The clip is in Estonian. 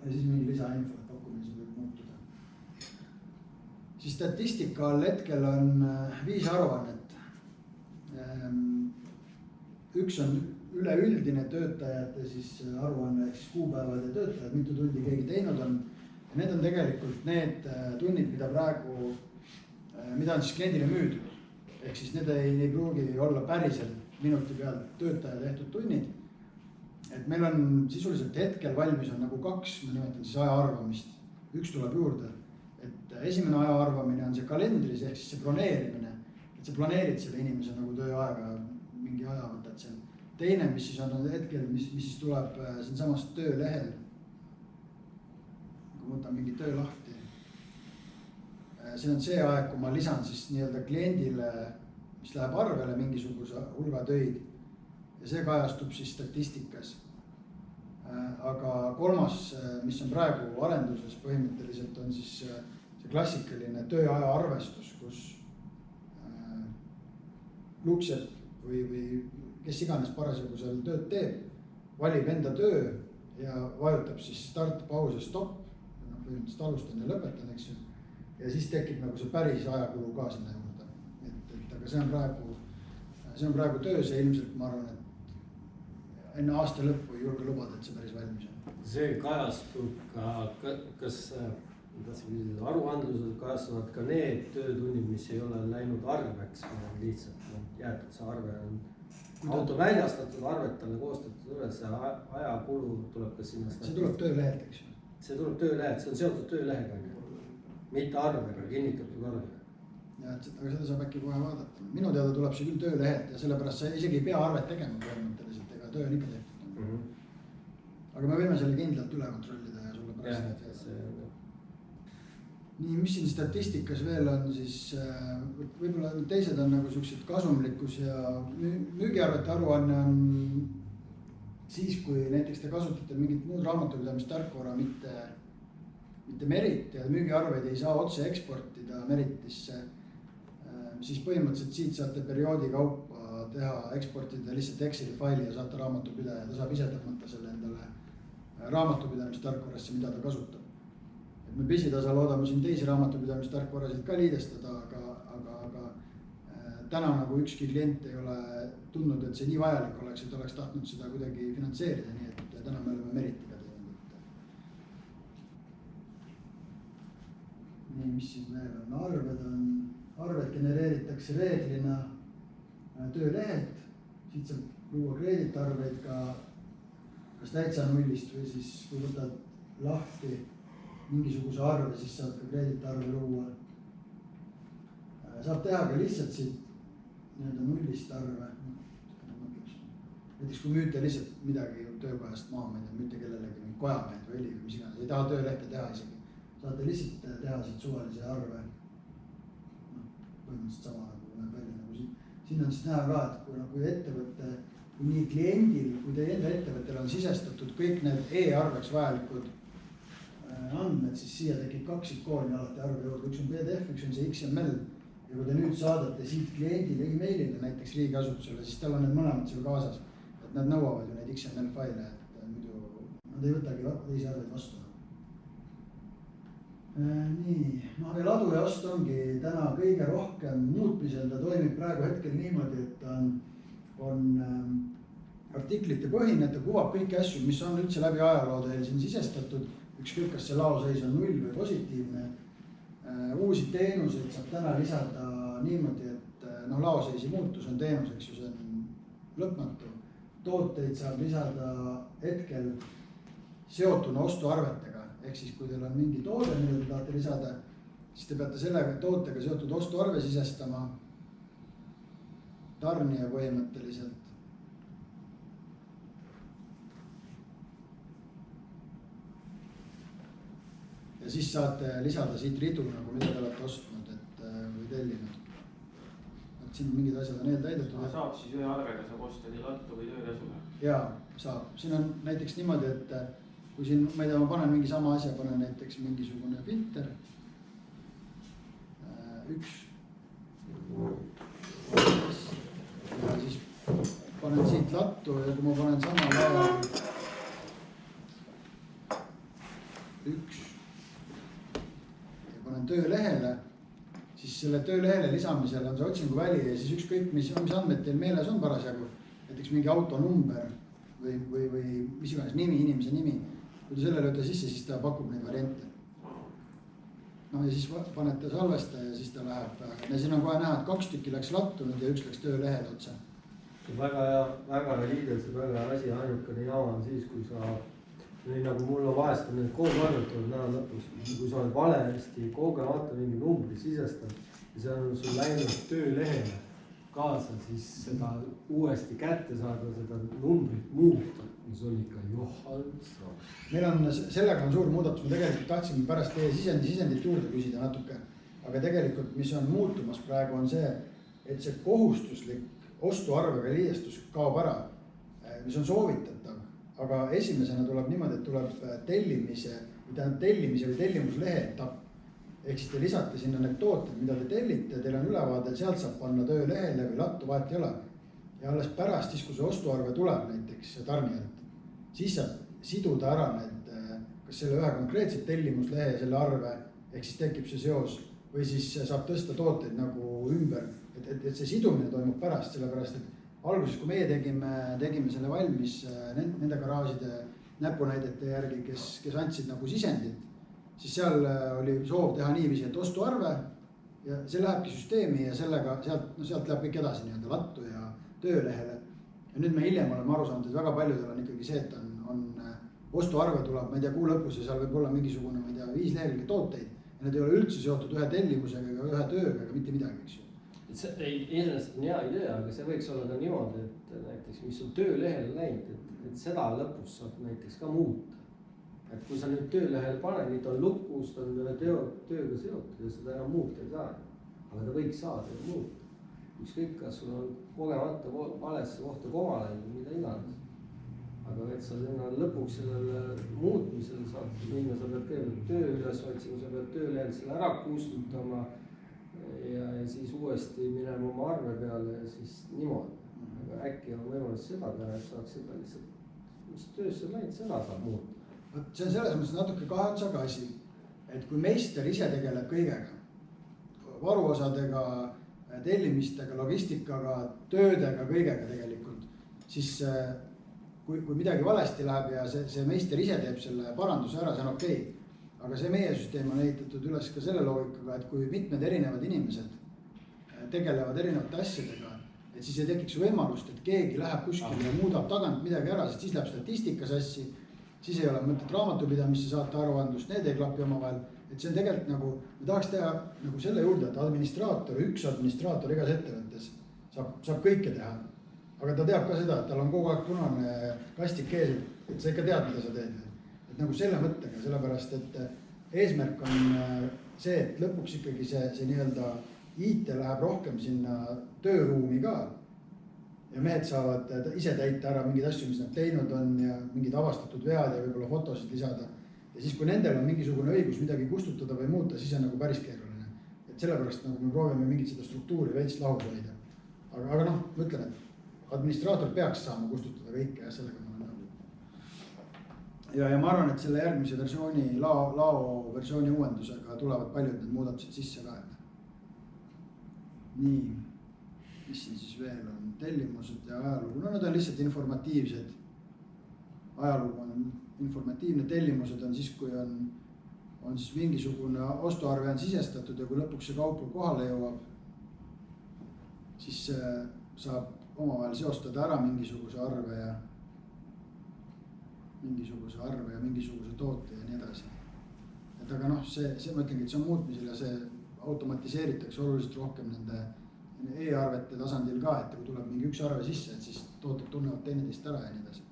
ja siis mingi lisainfo, et pakkumine võib muutuda. Siis statistika all hetkel on 5 aruannet. Üks on üleüldine töötajate siis aruanne, ehk siis kuupäevad ja töötajad, mitu tundi keegi teinud on. Ja need on tegelikult need tunnid, mida on siis kliendile müüdud. Ehk siis need ei pruugi olla päriselt minuti peal töötaja tehtud tunnid. Et meil on sisuliselt hetkel valmis on nagu 2, ma nimetan siis aja arvamist. Üks tuleb juurde. Et esimene aja arvamine on see kalendris, ehk siis see broneerimine. Et sa planeerid selle inimese nagu tööaega, mingi aja võtad seal. Teine, mis siis on hetkel, mis siis tuleb siin samast töölehel. Kui võtan mingi töö lahti. See on see aeg, kui ma lisan siis nii-öelda kliendile, mis läheb arvele mingisuguse hulga töid. Ja see kajastub siis statistikas. Aga kolmas, mis on praegu arenduses põhimõtteliselt on siis see klassikaline tööaja arvestus, kus lukseb või kes iganes parasjagu seal tööd teeb, valib enda töö ja vajutab siis start, paus ja stopp. Põhimõtteliselt alustan ja lõpetan, eks ju. Ja siis tekib nagu see päris ajakulu ka sinna juurde. Aga see on praegu töös ja ilmselt ma arvan, et enne aasta lõppu ei julge lubada, et see päris valmis on. See kajastub ka, kas aruandlused kajastuvad ka need töötunnid, mis ei ole läinud arveks, lihtsalt jäetud see arve on auto väljastatud arvetele koostatud üles ja ajakulu tuleb ka sinna. See tuleb töölehelt, eks ju. See tuleb töölehelt, see on seotud töölehega, mitte arvega, kinnitatud arvega. Ja, aga seda saab äkki kohe vaadata. Minu teada tuleb see küll töölehelt ja sellepärast sa isegi ei pea arvet tegema põhimõtteliselt, ega töö on ikka tehtud. Aga me võime selle kindlalt üle kontrollida ja sulle pärast. Nii, mis siin statistikas veel on, siis võib-olla teised on nagu sellised kasumlikkus ja müügiarvete aruanne on siis, kui näiteks te kasutate mingit muud raamatupidamistarkvara, mitte Merit ja müügiarveid ei saa otse eksportida Meritisse, siis põhimõtteliselt siit saate perioodi kaupa teha, eksportida lihtsalt Exceli faili ja saate raamatupidaja. Ta saab ise tõmmata selle endale raamatupidamistarkvarasse, mida ta kasutab. Me pisitasa loodame siin teisi raamatupidamistarkvarasid ka liidestada, aga täna nagu ükski klient ei ole tundnud, et see nii vajalik oleks, et oleks tahtnud seda kuidagi finantseerida, nii et täna me oleme Meritiga teinud. Nii, mis siin veel on? Arved genereeritakse reeglina töölehelt, siit saab luua kreeditarveid ka kas täitsa nullist või siis kui võtad lahti mingisuguse arve, siis saad ka kreeditarve luua. Saab teha ka lihtsalt siit nullist arve. Näiteks kui müüte lihtsalt midagi töökojast maha, müüte kellelegi mingi kojamehed või heli või mis iganes, ei taha töölehte teha isegi. Saate lihtsalt teha siit suvalise arve. Põhimõtteliselt sama nagu näeb välja nagu siin. Siin on siis näha ka, et kui ettevõtte, kui nii kliendil, kui teie enda ettevõttel on sisestatud kõik need e-arveks vajalikud andmed, siis siia tekib 2 ikooni alati arve juurde. Üks on PDF, üks on see XML. Ja kui te nüüd saadate siit kliendile e-mailile näiteks riigiasutusele, siis tal on need mõlemad seal kaasas. Et nad nõuavad ju neid XML faile, et muidu nad ei võtagi teisi arveid vastu. Nii, ja ladu ja ost ongi täna kõige rohkem muutmisel. Ta toimib praegu hetkel niimoodi, et on artiklite põhine, ta kuvab kõiki asju, mis on üldse läbi ajaloo teil siin sisestatud. Ükskõik, kas see laoseis on 0 või positiivne. Uusi teenuseid saab täna lisada niimoodi, et laoseisi muutus on teenus, eks ju, see on lõpmatu. Tooteid saab lisada hetkel seotuna ostuarvetega. Ehk siis, kui teil on mingi toode, mille te tahate lisada, siis te peate selle tootega seotud ostuarve sisestama tarnija põhimõtteliselt. Ja siis saate lisada siit ridu, nagu mida te olete ostnud või tellinud. Siin mingid asjad on eeltäidetud. Saab siis ühe arvega saab osta nii lattu või tööresule? Jaa, saab. Siin on näiteks niimoodi, et kui siin, ma ei tea, ma panen mingi sama asja, panen näiteks mingisugune filter. Üks. Ja siis panen siit lattu ja kui ma panen sama laeva 1 ja panen töölehele, siis selle töölehele lisamisel on see otsinguväli ja siis ükskõik, mis andmed teil meeles on parasjagu, näiteks mingi autonumber või mis iganes nimi, inimese nimi. Kui te selle lööte sisse, siis ta pakub neid variante. No ja siis panete salvesta ja siis ta läheb. Ja siin on kohe näha, et 2 tükki läks lattunud ja 1 läks töölehele otsa. Väga hea liides ja väga hea asi, ainukene jama on siis, kui sa, nii nagu mul on vahest need koogarvutavad näha lõpus, kui sa oled valesti kogemata mingi numbri sisestanud ja see on sul läinud töölehele kaasa, siis seda uuesti kätte saada, seda numbrit muuta, mis on ikka johalsa. Meil on, sellega on suur muudatus, me tegelikult tahtsime pärast teie sisendit juurde küsida natuke, aga tegelikult, mis on muutumas praegu on see, et see kohustuslik ostuarvega liiestus kaob ära, mis on soovitatav, aga esimesena tuleb niimoodi, et tuleb tellimise või tellimuslehe etapp. Ehk siis te lisate sinna need tooted, mida te tellite, teil on ülevaade, sealt saab panna töölehele või lattu, vahet ei ole. Ja alles pärast, siis kui see ostuarve tuleb näiteks tarnijalt, siis saab siduda ära need, kas selle ühe konkreetse tellimuslehe ja selle arve, ehk siis tekib see seos või siis saab tõsta tooteid nagu ümber, et see sidumine toimub pärast, sellepärast et alguses, kui meie tegime selle valmis nende garaažide näpunäidete järgi, kes andsid nagu sisendit, siis seal oli soov teha niiviisi, et ostuarve ja see lähebki süsteemi ja sellega sealt läheb kõik edasi nii-öelda lattu ja töölehele. Ja nüüd me hiljem oleme aru saanud, et väga paljudel on ikkagi see, et on ostuarve tuleb, ma ei tea, kuu lõpus ja seal võib olla mingisugune, ma ei tea, 5 lehekülge tooteid ja need ei ole üldse seotud ühe tellimusega ega ühe tööga ega mitte midagi, eks ju. See eesmest on hea idee, aga see võiks olla ka niimoodi, et näiteks mis on töölehele läinud, et seda lõpus saab näiteks ka muuta. Et kui sa nüüd töölehele paned, nii ta on lukus, ta on tööga seotud ja seda enam muuta ei saa. Aga ta võiks saada ja muuta. Ükskõik, kas sul on kogemata valesse kohta koma läinud, mida iganes. Aga et sa sinna lõpuks sellele muutmisele saad minna, sa pead kõigepealt töö üles otsima, sa pead töölehel selle ära kustutama ja siis uuesti minema oma arve peale ja siis niimoodi. Aga äkki on võimalus seda teha, et saaks seda lihtsalt, mis töösse läinud, seda saab muuta. See on selles mõttes natuke kahe otsaga asi, et kui meister ise tegeleb kõigega, varuosadega, tellimistega, logistikaga, töödega, kõigega tegelikult, siis kui midagi valesti läheb ja see meister ise teeb selle paranduse ära, see on okei. Aga see meie süsteem on ehitatud üles ka selle loogikaga, et kui mitmed erinevad inimesed tegelevad erinevate asjadega, et siis ei tekiks võimalust, et keegi läheb kuskile ja muudab tagant midagi ära, sest siis läheb statistika sassi, siis ei ole mõtet raamatupidamisse saata aruandlust, need ei klapi omavahel. Et see on tegelikult nagu, me tahaks teha nagu selle juurde, et üks administraator igas ettevõttes saab kõike teha. Aga ta teab ka seda, et tal on kogu aeg punane kastik ees, et sa ikka tead, mida sa teed. Et nagu selle mõttega, sellepärast, et eesmärk on see, et lõpuks ikkagi see nii-öelda IT läheb rohkem sinna tööruumi ka. Ja mehed saavad ise täita ära mingid asju, mis nad teinud on ja mingid avastatud vead ja võib-olla fotosid lisada. Ja siis, kui nendel on mingisugune õigus midagi kustutada või muuta, siis on nagu päris keeruline. Et sellepärast nagu me proovime mingit seda struktuuri veits lahus hoida. Aga noh, ma ütlen, et administraator peaks saama kustutada kõike ja sellega ma olen nõus. Ja ma arvan, et selle järgmise versiooni, lao versiooni uuendusega tulevad paljud need muudatused sisse ka. Nii, mis siin siis veel on? Tellimused ja ajalugu. No need on lihtsalt informatiivsed. Ajalugu on informatiivne, tellimused on siis, kui on siis mingisugune ostuarve on sisestatud ja kui lõpuks see kaup kohale jõuab, siis saab omavahel seostada ära mingisuguse arve ja mingisuguse toote ja nii edasi. Et aga noh, see ma ütlengi, et see on muutmisel ja see automatiseeritakse oluliselt rohkem nende e-arvete tasandil ka, et kui tuleb mingi üks arve sisse, et siis tooted tunnevad teineteist ära ja nii edasi.